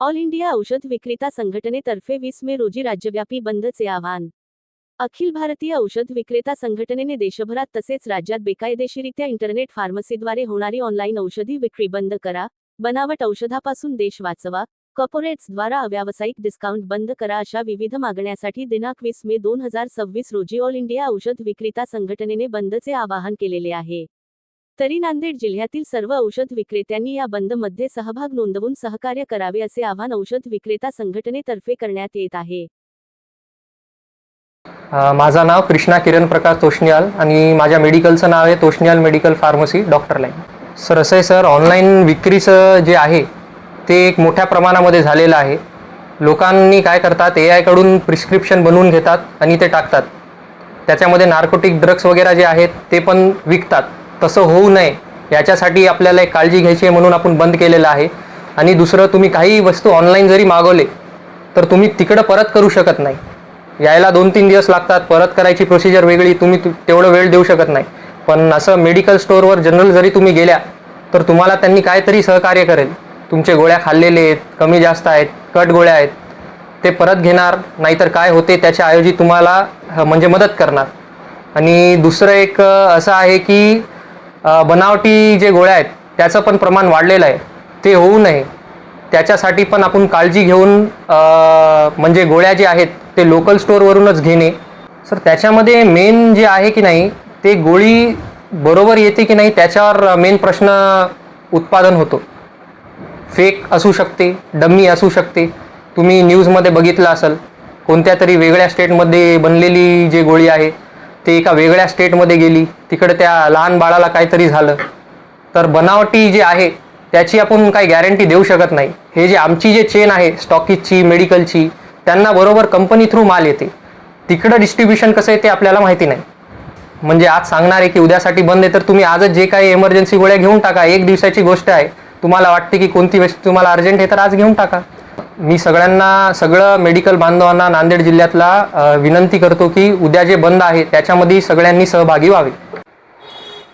All India औषध विक्रेता संघटनेतर्फे 20 मे रोजी राज्यव्यापी बंदचे आवाहन. अखिल भारतीय औषध विक्रेता संघटनेने देशभरात तसेच राज्यात बेकायदेशीरित्या इंटरनेट फार्मसीद्वारे होणारी ऑनलाईन औषधी विक्री बंद करा, बनावट औषधापासून देश वाचवा, कॉर्पोरेट्सद्वारा अव्यावसायिक डिस्काउंट बंद करा अशा विविध मागण्यांसाठी दिनांक 20 मे 2026 रोजी ऑल इंडिया औषध विक्रेता संघटनेने बंदचे आवाहन केलेले आहे. तरी नांदेड जिल्ह्यातील सर्व औषध विक्रेत्यांनी या बंदमध्ये सहभाग नोंदवून सहकार्य करावे असे आवाहन औषध विक्रेता संघटनेतर्फे करण्यात येत आहे. माझं नाव कृष्णा किरण प्रकाश तोष्णियाल आणि माझ्या मेडिकलचं नाव आहे Toshniwal medical pharmacy doctor line. Sir असं आहे सर, ऑनलाईन विक्रीचं जे आहे ते एक मोठ्या प्रमाणामध्ये झालेलं आहे. लोकांनी काय करतात, AI कडून प्रिस्क्रिप्शन बनवून घेतात आणि ते टाकतात. त्याच्यामध्ये नार्कोटिक ड्रग्स वगैरे जे आहेत ते पण विकतात. तसं होऊ नये याच्यासाठी आपल्याला एक काळजी घ्यायची आहे, म्हणून आपण बंद केलेलं आहे. आणि दुसरं, तुम्ही काही वस्तू ऑनलाईन जरी मागवले तर तुम्ही तिकडं परत करू शकत नाही. यायला 2-3 दिवस लागतात, परत करायची प्रोसिजर वेगळी, तुम्ही तेवढं वेळ देऊ शकत नाही. पण असं मेडिकल स्टोअरवर जनरल जरी तुम्ही गेल्या तर तुम्हाला त्यांनी काहीतरी सहकार्य करेल. तुमचे गोळ्या खाल्लेले आहेत, कमी जास्त आहेत, कट गोळ्या आहेत, ते परत घेणार, नाहीतर काय होते त्याच्याऐवजी तुम्हाला म्हणजे मदत करणार. आणि दुसरं एक असं आहे की बनावटी जे गोळ्या आहेत त्याचं पण प्रमाण वाढलेलं आहे. ते होऊ नये त्याच्यासाठी पण आपण काळजी घेऊन म्हणजे गोळ्या जे आहेत ते लोकल स्टोअरवरूनच घेणे. सर त्याच्यामध्ये मेन जे आहे की नाही, ते गोळी बरोबर येते की नाही त्याच्यावर मेन प्रश्न उत्पादन होतो. फेक असू शकते, डम्मी असू शकते. तुम्ही न्यूजमध्ये बघितलं असेल, कोणत्या तरी वेगळ्या स्टेटमध्ये बनलेली जी गोळी आहे ते एका वेगळ्या स्टेटमध्ये गेली, तिकडे त्या लहान बाळाला काहीतरी झालं. तर बनावटी जे आहे त्याची आपण काही गॅरंटी देऊ शकत नाही. हे जे आमची जे चेन आहे स्टॉकिजची, मेडिकलची, त्यांना बरोबर कंपनी थ्रू माल येते. तिकडं डिस्ट्रीब्युशन कसं आहे ते आपल्याला माहिती नाही. म्हणजे आज सांगणार आहे की उद्यासाठी बंद आहे, तर तुम्ही आजच जे काही इमर्जन्सी गोळ्या घेऊन टाका. 1 दिवसाची गोष्ट आहे. तुम्हाला वाटते की कोणती वस्तू तुम्हाला अर्जंट आहे तर आज घेऊन टाका. मी सगळं मेडिकल बांधवांना नांदेड जिल्ह्यातला विनंती करतो की उद्या जे बंद आहे त्याच्यामध्ये सगळ्यांनी सहभागी व्हावे.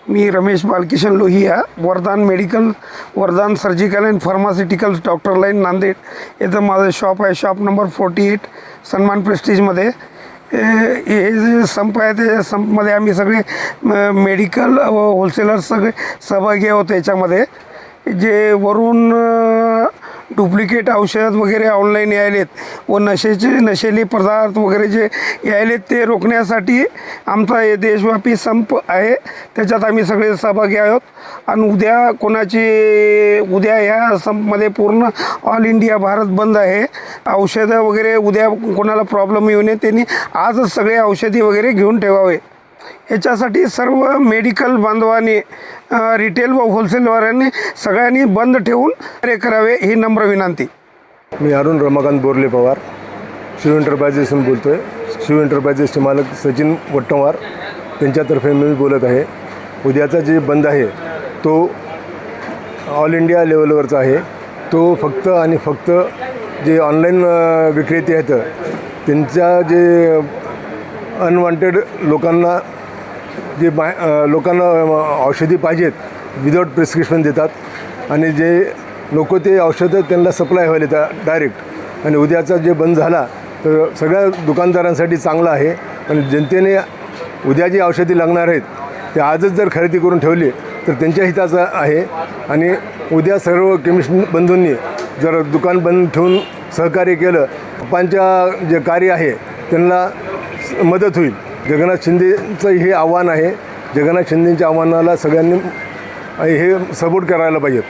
मी रमेश बालकिशन लोहिया, वरदान मेडिकल, वरदान surgical and pharmaceuticals doctor line Nanded इथं माझं शॉप आहे. शॉप नंबर 48 सन्मान प्रेस्टिजमध्ये. हे जे संप आहे ते संपमध्ये आम्ही सगळे मेडिकल व होलसेलर्स सगळे सहभागी आहोत. याच्यामध्ये जे वरून डुप्लिकेट औषध वगैरे ऑनलाईन यायलेत व नशेली पदार्थ वगैरे जे यायलेत ते रोखण्यासाठी आमचा हे देशव्यापी संप आहे. त्याच्यात आम्ही सगळे सहभागी आहोत. आणि उद्या ह्या संपमध्ये पूर्ण ऑल इंडिया भारत बंद आहे. औषधं वगैरे उद्या कोणाला प्रॉब्लेम येऊ नये त्यांनी आजच सगळे औषधी वगैरे घेऊन ठेवावे. याच्यासाठी सर्व मेडिकल बांधवांनी, रिटेल व होलसेलवाल्यांनी सगळ्यांनी बंद ठेवून कार्य करावे ही नम्र विनंती. मी अरुण रमाकांत बोरले पवार, शिव एंटरप्राइजेसहून बोलतो आहे. शिव एंटरप्राइजेसचे मालक सचिन वट्टवार त्यांच्यातर्फे मी बोलत आहे. उद्याचा जे बंद आहे तो ऑल इंडिया लेवलवरचा आहे. तो फक्त आणि फक्त जे ऑनलाईन विक्रेते आहेत त्यांच्या जे अनवॉन्टेड लोकांना लोकांना औषधी पाहिजेत विदाऊट प्रिस्क्रिप्शन देतात आणि जे नको ते औषधं त्यांना सप्लाय व्हायला येतात डायरेक्ट. आणि उद्याचा जे बंद झाला तर सगळ्या दुकानदारांसाठी चांगला आहे. आणि जनतेने उद्या जी औषधी लागणार आहेत ते आजच जर खरेदी करून ठेवली तर त्यांच्या हिताचं आहे. आणि उद्या सर्व केमिस्ट बंधूंनी जर दुकान बंद ठेवून सहकार्य केलं, पप्पांच्या जे कार्य आहे त्यांना मदत होईल. जगन्नाथ शिंदेचं हे आव्हान आहे. जगन्नाथ शिंदेच्या आव्हानाला सगळ्यांनी हे सपोर्ट करायला पाहिजेत.